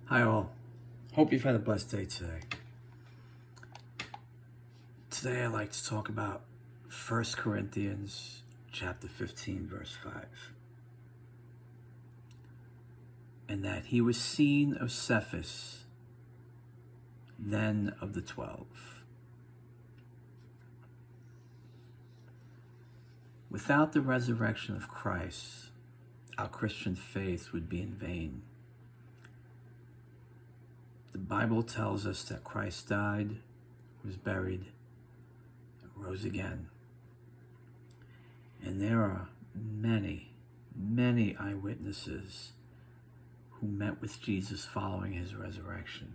Hi all. Hope you've had a blessed day today. Today I'd like to talk about 1 Corinthians chapter 15 verse 5. And that he was seen of Cephas, then of the 12. Without the resurrection of Christ, our Christian faith would be in vain. The Bible tells us that Christ died, was buried, and rose again. And there are many, many eyewitnesses who met with Jesus following his resurrection.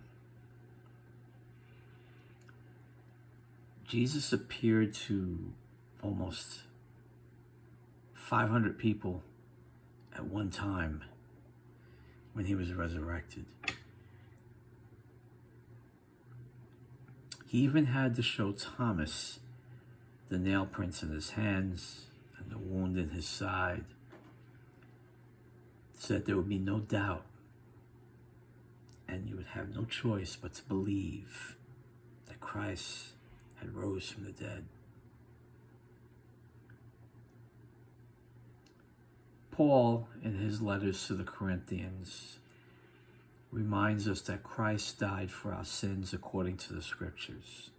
Jesus appeared to almost 500 people at one time when he was resurrected. He even had to show Thomas the nail prints in his hands and the wound in his side, so that there would be no doubt and you would have no choice but to believe that Christ had rose from the dead. Paul, in his letters to the Corinthians, reminds us that Christ died for our sins according to the scriptures,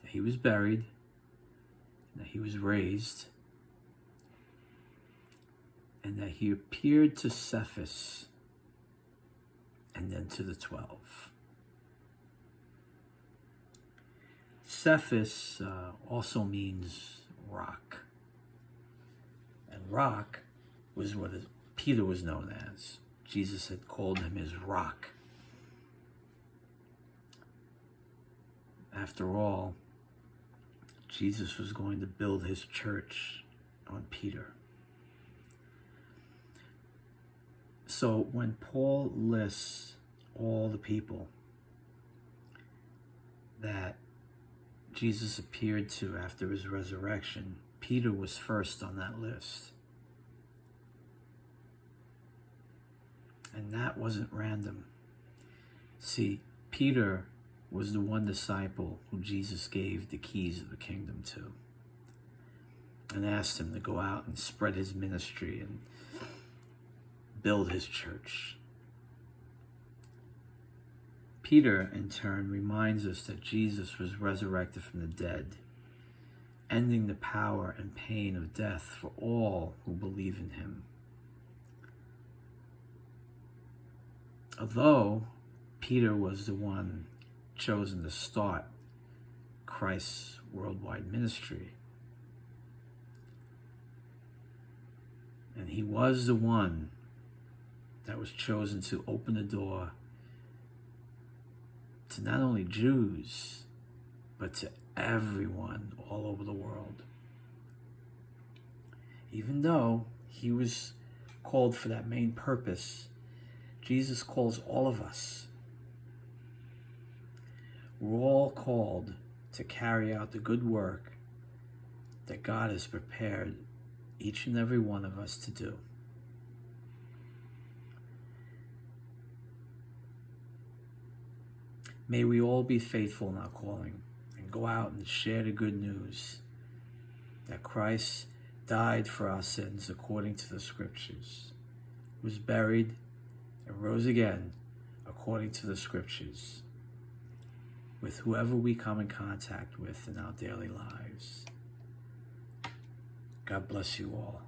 that he was buried, and that he was raised, and that he appeared to Cephas and then to the 12. Cephas also means rock, and rock was what Peter was known as. Jesus had called him his rock. After all, Jesus was going to build his church on Peter. So when Paul lists all the people that Jesus appeared to after his resurrection, Peter was first on that list. And that wasn't random. See, Peter was the one disciple who Jesus gave the keys of the kingdom to and asked him to go out and spread his ministry and build his church. Peter, in turn, reminds us that Jesus was resurrected from the dead, ending the power and pain of death for all who believe in him. Although Peter was the one chosen to start Christ's worldwide ministry, and he was the one that was chosen to open the door to not only Jews, but to everyone all over the world. Even though he was called for that main purpose, Jesus calls all of us. We're all called to carry out the good work that God has prepared each and every one of us to do. May we all be faithful in our calling and go out and share the good news that Christ died for our sins according to the scriptures, was buried, and rose again according to the scriptures with whoever we come in contact with in our daily lives. God bless you all.